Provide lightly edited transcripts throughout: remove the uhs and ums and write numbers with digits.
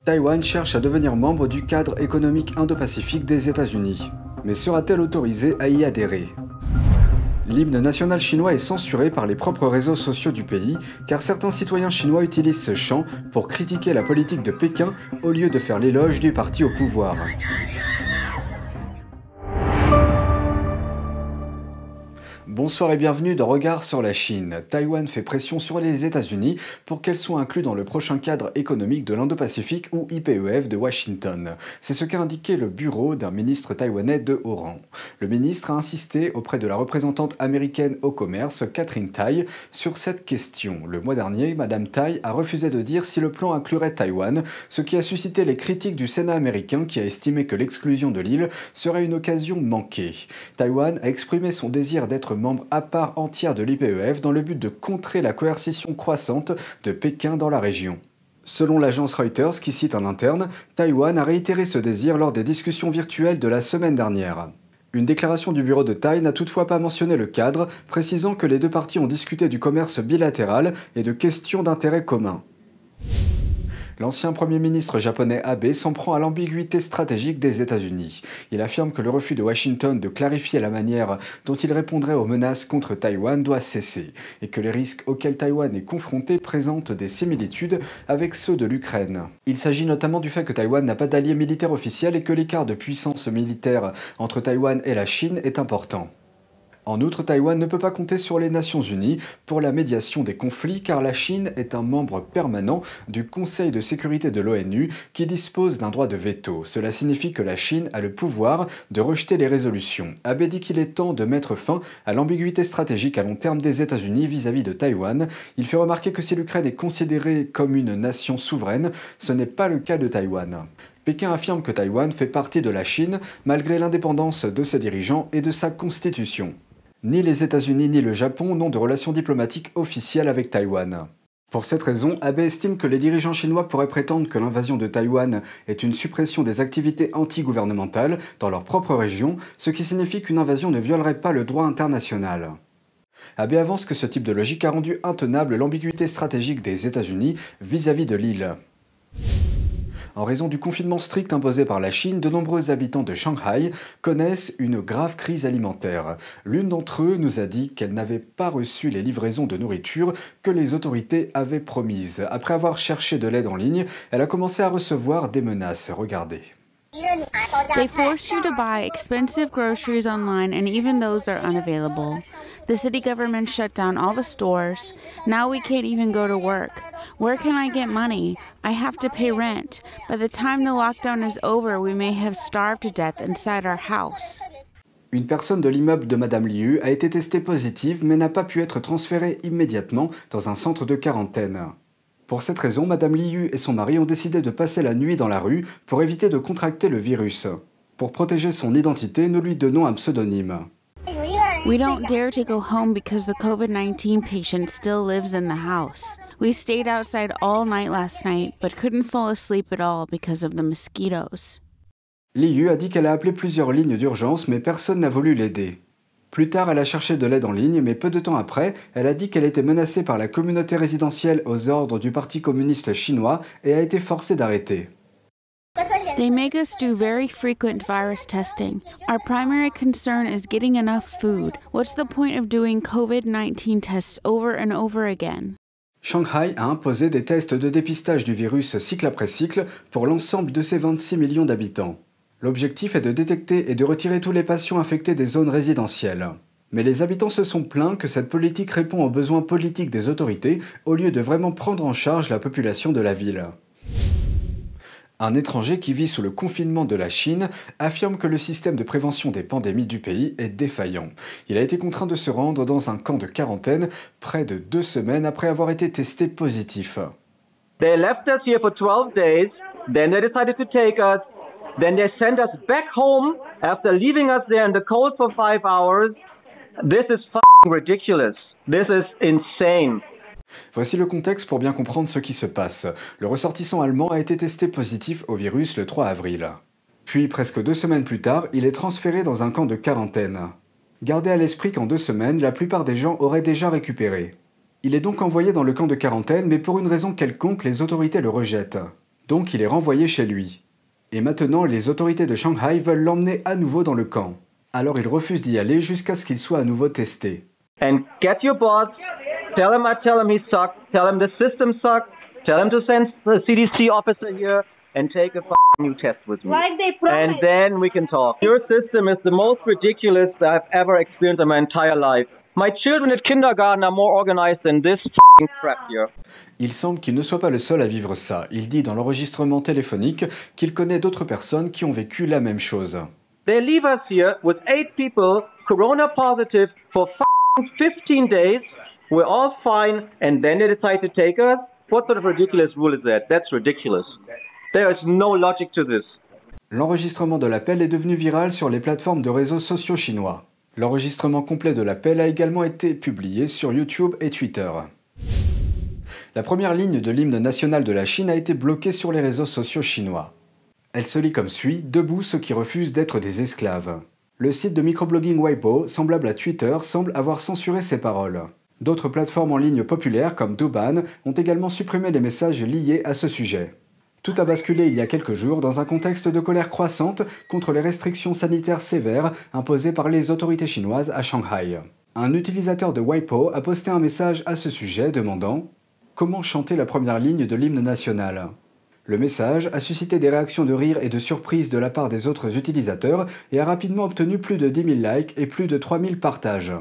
Taïwan cherche à devenir membre du cadre économique Indo-Pacifique des États-Unis. Mais sera-t-elle autorisée à y adhérer? L'hymne national chinois est censuré par les propres réseaux sociaux du pays, car certains citoyens chinois utilisent ce chant pour critiquer la politique de Pékin au lieu de faire l'éloge du parti au pouvoir. Bonsoir et bienvenue dans Regard sur la Chine. Taïwan fait pression sur les États-Unis pour qu'elle soit inclue dans le prochain cadre économique de l'Indo-Pacifique ou IPEF de Washington. C'est ce qu'a indiqué le bureau d'un ministre taïwanais de haut rang. Le ministre a insisté auprès de la représentante américaine au commerce, Katherine Tai, sur cette question. Le mois dernier, Madame Tai a refusé de dire si le plan inclurait Taïwan, ce qui a suscité les critiques du Sénat américain qui a estimé que l'exclusion de l'île serait une occasion manquée. Taïwan a exprimé son désir d'être membre à part entière de l'IPEF dans le but de contrer la coercition croissante de Pékin dans la région. Selon l'agence Reuters, qui cite un interne, Taïwan a réitéré ce désir lors des discussions virtuelles de la semaine dernière. Une déclaration du bureau de Taï n'a toutefois pas mentionné le cadre, précisant que les deux parties ont discuté du commerce bilatéral et de questions d'intérêt commun. L'ancien Premier ministre japonais Abe s'en prend à l'ambiguïté stratégique des États-Unis. Il affirme que le refus de Washington de clarifier la manière dont il répondrait aux menaces contre Taïwan doit cesser, et que les risques auxquels Taïwan est confronté présentent des similitudes avec ceux de l'Ukraine. Il s'agit notamment du fait que Taïwan n'a pas d'allié militaire officiel et que l'écart de puissance militaire entre Taïwan et la Chine est important. En outre, Taïwan ne peut pas compter sur les Nations Unies pour la médiation des conflits car la Chine est un membre permanent du Conseil de sécurité de l'ONU qui dispose d'un droit de veto. Cela signifie que la Chine a le pouvoir de rejeter les résolutions. Abe dit qu'il est temps de mettre fin à l'ambiguïté stratégique à long terme des États-Unis vis-à-vis de Taïwan. Il fait remarquer que si l'Ukraine est considérée comme une nation souveraine, ce n'est pas le cas de Taïwan. Pékin affirme que Taïwan fait partie de la Chine malgré l'indépendance de ses dirigeants et de sa constitution. Ni les États-Unis ni le Japon n'ont de relations diplomatiques officielles avec Taïwan. Pour cette raison, Abe estime que les dirigeants chinois pourraient prétendre que l'invasion de Taïwan est une suppression des activités anti-gouvernementales dans leur propre région, ce qui signifie qu'une invasion ne violerait pas le droit international. Abe avance que ce type de logique a rendu intenable l'ambiguïté stratégique des États-Unis vis-à-vis de l'île. En raison du confinement strict imposé par la Chine, de nombreux habitants de Shanghai connaissent une grave crise alimentaire. L'une d'entre eux nous a dit qu'elle n'avait pas reçu les livraisons de nourriture que les autorités avaient promises. Après avoir cherché de l'aide en ligne, elle a commencé à recevoir des menaces. Regardez. They force you to buy expensive groceries online, and even those are unavailable. The city government shut down all the stores. Now we can't even go to work. Where can I get money? I have to pay rent. By the time the lockdown is over, we may have starved to death inside our house. Une personne de l'immeuble de Madame Liu a été testée positive mais n'a pas pu être transférée immédiatement dans un centre de quarantaine. Pour cette raison, Madame Liu et son mari ont décidé de passer la nuit dans la rue pour éviter de contracter le virus. Pour protéger son identité, nous lui donnons un pseudonyme. We don't dare to go home because the COVID-19 patient still lives in the house. We stayed outside all night last night, but couldn't fall asleep at all because of the mosquitoes. Liu a dit qu'elle a appelé plusieurs lignes d'urgence, mais personne n'a voulu l'aider. Plus tard, elle a cherché de l'aide en ligne, mais peu de temps après, elle a dit qu'elle était menacée par la communauté résidentielle aux ordres du Parti communiste chinois et a été forcée d'arrêter. They make us do very frequent virus testing. Our primary concern is getting enough food. What's the point of doing COVID-19 tests over and over again? Shanghai a imposé des tests de dépistage du virus cycle après cycle pour l'ensemble de ses 26 millions d'habitants. L'objectif est de détecter et de retirer tous les patients infectés des zones résidentielles. Mais les habitants se sont plaints que cette politique répond aux besoins politiques des autorités au lieu de vraiment prendre en charge la population de la ville. Un étranger qui vit sous le confinement de la Chine affirme que le système de prévention des pandémies du pays est défaillant. Il a été contraint de se rendre dans un camp de quarantaine près de 2 semaines après avoir été testé positif. They left us here for 12 days, then they decided to take us. Then they sent us back home after leaving us there in the cold for 5 hours. This is f***ing ridiculous. This is insane. Voici le contexte pour bien comprendre ce qui se passe. Le ressortissant allemand a été testé positif au virus le 3 avril. Puis, presque 2 semaines plus tard, il est transféré dans un camp de quarantaine. Gardez à l'esprit qu'en 2 semaines, la plupart des gens auraient déjà récupéré. Il est donc envoyé dans le camp de quarantaine, mais pour une raison quelconque, les autorités le rejettent. Donc il est renvoyé chez lui. Et maintenant, les autorités de Shanghai veulent l'emmener à nouveau dans le camp. Alors il refuse d'y aller jusqu'à ce qu'il soit à nouveau testé. And get your boss, tell him he sucks, tell him the system sucks, tell him to send the CDC officer here and take a new test with me. Like they promised. And then we can talk. Your system is the most ridiculous that I've ever experienced in my entire life. My children at kindergarten are more organized than this crap here. Il semble qu'il ne soit pas le seul à vivre ça. Il dit dans l'enregistrement téléphonique qu'il connaît d'autres personnes qui ont vécu la même chose. They leave us here with 8 people corona positive for 15 days. We're all fine, and then they decide to take us. What sort of ridiculous rule is that? That's ridiculous. There is no logic to this. L'enregistrement de l'appel est devenu viral sur les plateformes de réseaux sociaux chinois. L'enregistrement complet de l'appel a également été publié sur YouTube et Twitter. La première ligne de l'hymne national de la Chine a été bloquée sur les réseaux sociaux chinois. Elle se lit comme suit: debout ceux qui refusent d'être des esclaves. Le site de microblogging Weibo, semblable à Twitter, semble avoir censuré ces paroles. D'autres plateformes en ligne populaires comme Douban ont également supprimé les messages liés à ce sujet. Tout a basculé il y a quelques jours dans un contexte de colère croissante contre les restrictions sanitaires sévères imposées par les autorités chinoises à Shanghai. Un utilisateur de Weibo a posté un message à ce sujet demandant « Comment chanter la première ligne de l'hymne national ?» Le message a suscité des réactions de rire et de surprise de la part des autres utilisateurs et a rapidement obtenu plus de 10 000 likes et plus de 3 000 partages.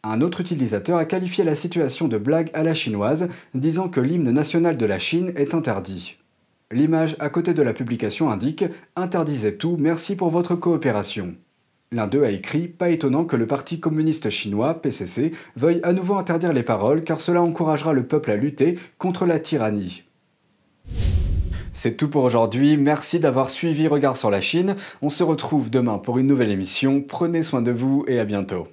Un autre utilisateur a qualifié la situation de blague à la chinoise, disant que l'hymne national de la Chine est interdit. L'image à côté de la publication indique « Interdisez tout, merci pour votre coopération ». L'un d'eux a écrit « Pas étonnant que le Parti communiste chinois, PCC, veuille à nouveau interdire les paroles car cela encouragera le peuple à lutter contre la tyrannie ». C'est tout pour aujourd'hui, merci d'avoir suivi Regard sur la Chine. On se retrouve demain pour une nouvelle émission, prenez soin de vous et à bientôt.